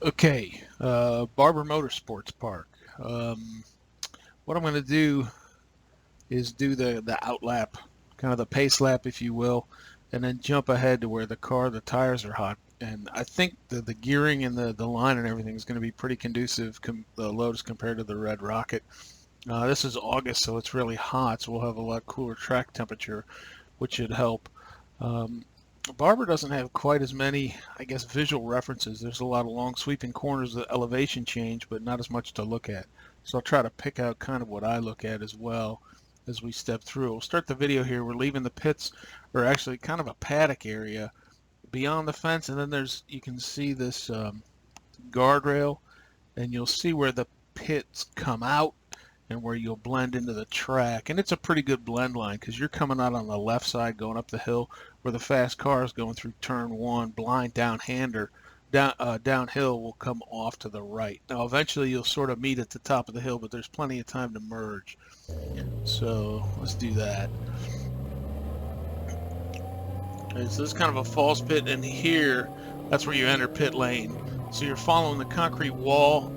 Okay, Barber Motorsports Park. What I'm going to do is do the outlap, kind of the pace lap, if you will, and then jump ahead to where the tires are hot. And I think the gearing and the line and everything is going to be pretty conducive, the Lotus compared to the Red Rocket. This is August, so it's really hot, so we'll have a lot cooler track temperature, which should help. Um, Barber doesn't have quite as many, I guess, visual references. There's a lot of long sweeping corners of elevation change, but not as much to look at. So I'll try to pick out kind of what I look at as well as we step through. We'll start the video here. We're leaving the pits, or actually kind of a paddock area beyond the fence, and then you can see this guardrail, and you'll see where the pits come out and where you'll blend into the track. And it's a pretty good blend line because you're coming out on the left side going up the hill where the fast cars going through turn one, blind downhill will come off to the right. Now eventually you'll sort of meet at the top of the hill, but there's plenty of time to merge. So let's do that. Okay, so this is kind of a false pit, and here that's where you enter pit lane. So you're following the concrete wall.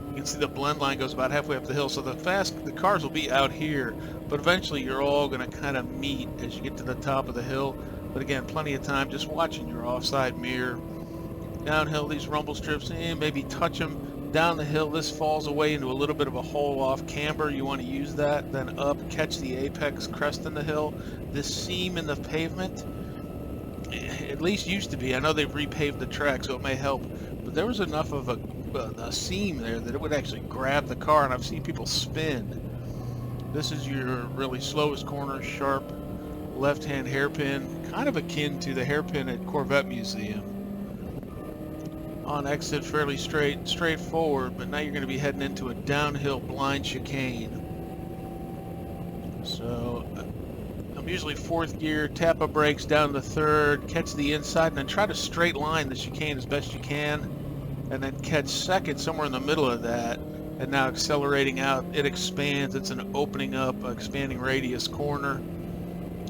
You can see the blend line goes about halfway up the hill, so the cars will be out here, but eventually you're all going to kind of meet as you get to the top of the hill. But again, plenty of time just watching your offside mirror. Downhill, these rumble strips, maybe touch them. Down the hill, this falls away into a little bit of a hole off camber. You want to use that. Then up, catch the apex crest in the hill. This seam in the pavement, at least used to be. I know they've repaved the track, so it may help. But there was enough of a seam there that it would actually grab the car, and I've seen people spin. This is your really slowest corner, sharp left-hand hairpin, kind of akin to the hairpin at Corvette Museum. On exit, fairly straightforward, but now you're going to be heading into a downhill blind chicane. So I'm usually fourth gear, tap a brakes down to third, catch the inside, and then try to straight line the chicane as best you can. And then catch second somewhere in the middle of that, and now accelerating out, it expands. It's an opening up, expanding radius corner.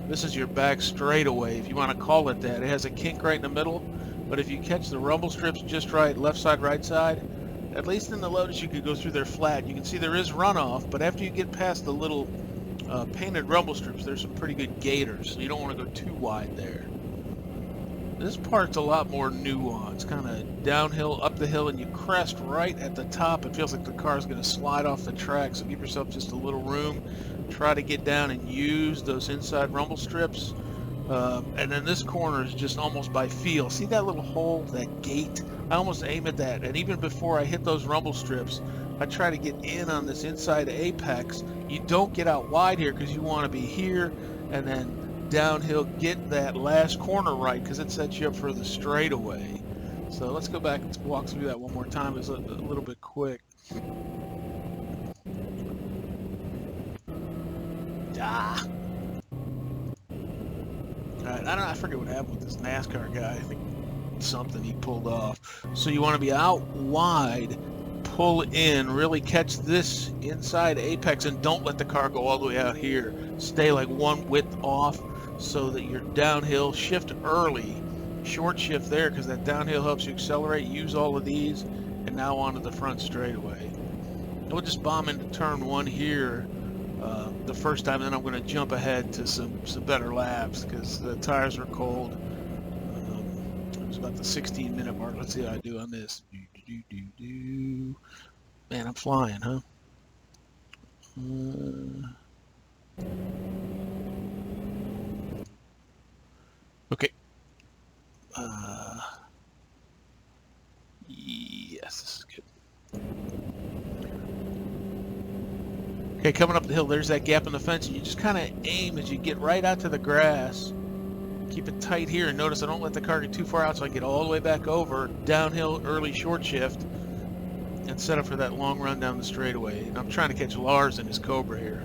This is your back straightaway, if you want to call it that. It has a kink right in the middle, but if you catch the rumble strips just right, left side, right side, at least in the Lotus you could go through there flat. You can see there is runoff, but after you get past the little painted rumble strips, there's some pretty good gators, so you don't want to go too wide there. This part's a lot more nuanced, kind of downhill, up the hill, and you crest right at the top. It feels like the car's going to slide off the track, so give yourself just a little room. Try to get down and use those inside rumble strips. And then this corner is just almost by feel. See that little hole, that gate? I almost aim at that. And even before I hit those rumble strips, I try to get in on this inside apex. You don't get out wide here because you want to be here, and then downhill, get that last corner right because it sets you up for the straightaway. So let's go back and walk through that one more time. It's a little bit quick. Alright, I forget what happened with this NASCAR guy. I think something he pulled off. So you want to be out wide, pull in, really catch this inside apex, and don't let the car go all the way out here. Stay like one width off so that you're downhill. Shift early, short shift there because that downhill helps you accelerate. Use all of these, and now onto the front straightaway. And we'll just bomb into turn one here the first time, and then I'm going to jump ahead to some better laps because the tires are cold. It was about the 16-minute mark. Let's see how I do on this. Man, I'm flying, huh? Okay. Yes, this is good. Okay, coming up the hill, there's that gap in the fence, and you just kind of aim as you get right out to the grass. Keep it tight here, and notice I don't let the car get too far out, so I get all the way back over, downhill, early short shift, and set up for that long run down the straightaway. And I'm trying to catch Lars in his Cobra here.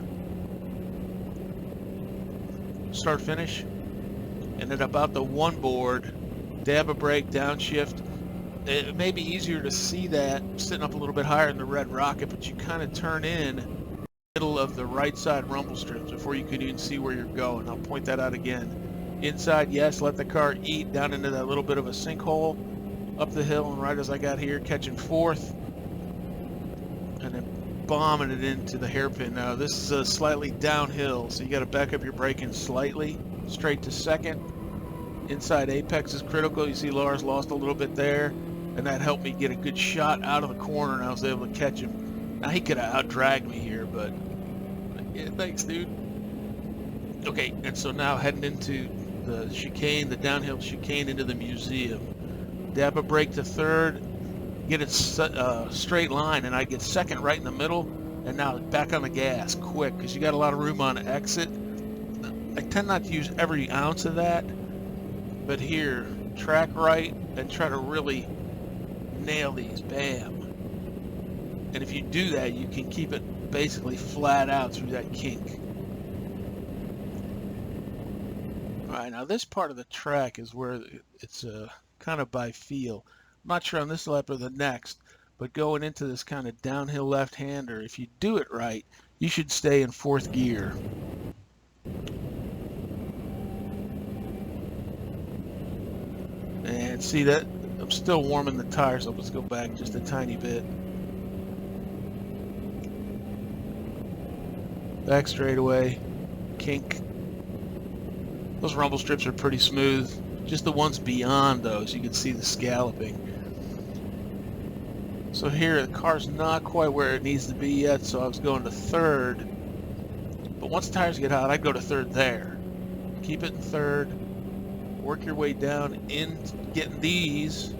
Start finish, and at about the one board, dab a brake, downshift. It may be easier to see that sitting up a little bit higher in the Red Rocket, but you kind of turn in middle of the right side rumble strips before you could even see where you're going. I'll point that out again. Inside, yes, let the car eat down into that little bit of a sinkhole, up the hill, and right as I got here, catching fourth, and then bombing it into the hairpin. Now this is slightly downhill, so you got to back up your braking slightly, straight to second. Inside apex is critical. You see Lars lost a little bit there, and that helped me get a good shot out of the corner, and I was able to catch him. Now he could have out-dragged me here, but yeah, thanks, dude. Okay, and so now heading into the chicane, the downhill chicane into the museum. Dab a brake to third, get it straight line, and I get second right in the middle, and now back on the gas quick, because you got a lot of room on exit. I tend not to use every ounce of that, but here, track right and try to really nail these, bam. And if you do that, you can keep it basically flat out through that kink. All right, now this part of the track is where it's kind of by feel. I'm not sure on this lap or the next, but going into this kind of downhill left-hander, if you do it right, you should stay in fourth gear. And see that I'm still warming the tires up. Let's go back just a tiny bit. Back straightaway, kink. Those rumble strips are pretty smooth. Just the ones beyond those, you can see the scalloping. So here, the car's not quite where it needs to be yet, so I was going to third. But once the tires get hot, I'd go to third there. Keep it in third. Work your way down in getting these.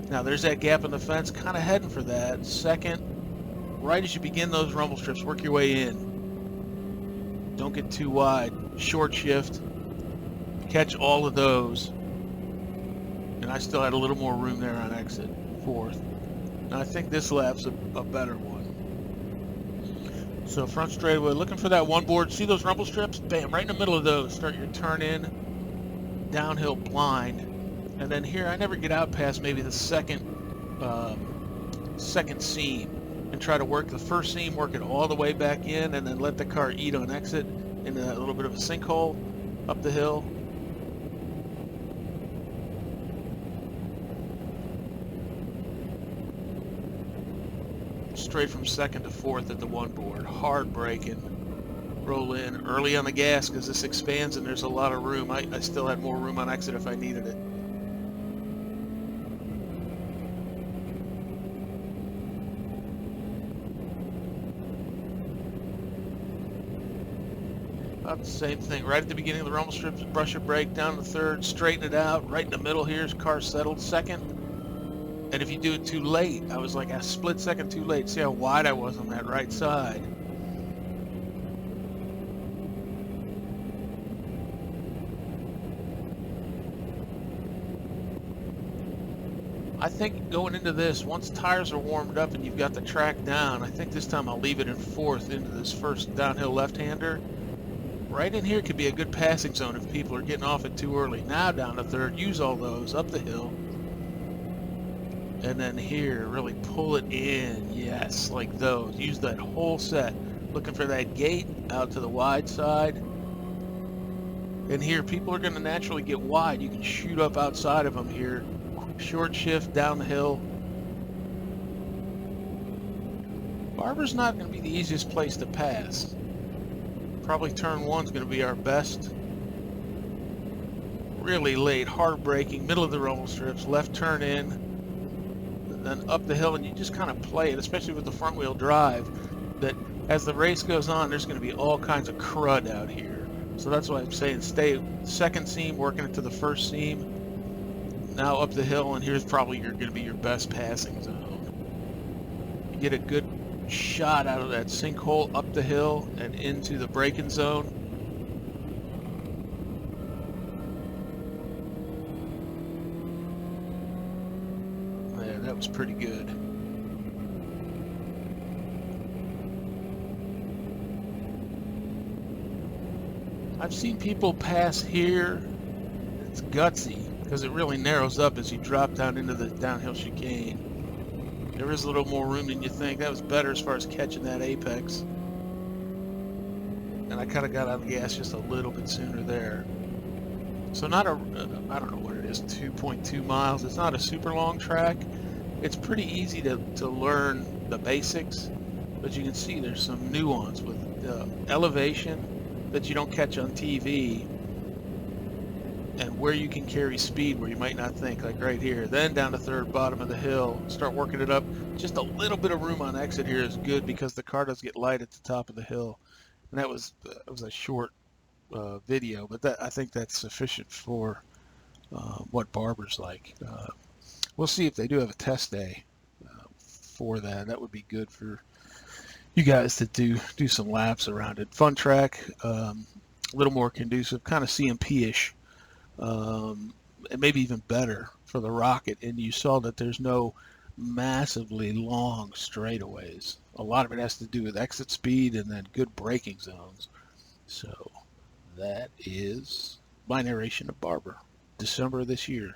Now there's that gap in the fence, kind of heading for that. Second, right as you begin those rumble strips, work your way in. Don't get too wide. Short shift. Catch all of those. And I still had a little more room there on exit. Fourth. Now I think this lap's a better one. So front straightaway, looking for that one board. See those rumble strips? Bam, right in the middle of those. Start your turn in. Downhill blind. And then here, I never get out past maybe the second seam. And try to work the first seam, work it all the way back in, and then let the car eat on exit into a little bit of a sinkhole up the hill. Straight from second to fourth at the one board. Hard braking. Roll in early on the gas because this expands and there's a lot of room. I still had more room on exit if I needed it. About the same thing. Right at the beginning of the rumble strips, brush your brake down to third, straighten it out. Right in the middle here is car settled second. And if you do it too late, I was like a split second too late. See how wide I was on that right side. I think going into this, once tires are warmed up and you've got the track down, I think this time I'll leave it in fourth into this first downhill left-hander. Right in here could be a good passing zone if people are getting off it too early. Now down to third, use all those up the hill. And then here, really pull it in. Yes, like those. Use that whole set. Looking for that gate out to the wide side. And here, people are going to naturally get wide. You can shoot up outside of them here. Short shift down the hill. Barber's not going to be the easiest place to pass. Probably turn one's going to be our best. Really late, hard braking, middle of the rumble strips, left turn in, and then up the hill, and you just kind of play it, especially with the front wheel drive, that as the race goes on, there's going to be all kinds of crud out here. So that's why I'm saying stay second seam, working it to the first seam. Now up the hill, and here's probably going to be your best passing zone. You get a good shot out of that sinkhole up the hill and into the braking zone. Yeah, that was pretty good. I've seen people pass here. It's gutsy because it really narrows up as you drop down into the downhill chicane. There is a little more room than you think. That was better as far as catching that apex. And I kind of got out of the gas just a little bit sooner there. So not a, I don't know what it is, 2.2 miles. It's not a super long track. It's pretty easy to learn the basics, but you can see there's some nuance with elevation that you don't catch on TV, and where you can carry speed where you might not think, like right here. Then down the third, bottom of the hill, start working it up. Just a little bit of room on exit here is good because the car does get light at the top of the hill. And that was a short video, but I think that's sufficient for what Barber's like. We'll see if they do have a test day for that. That would be good for you guys to do some laps around it. Fun track, a little more conducive, kind of CMP-ish, and maybe even better for the Rocket. And you saw that there's no massively long straightaways. A lot of it has to do with exit speed and then good braking zones. So that is my narration of Barber, December of this year.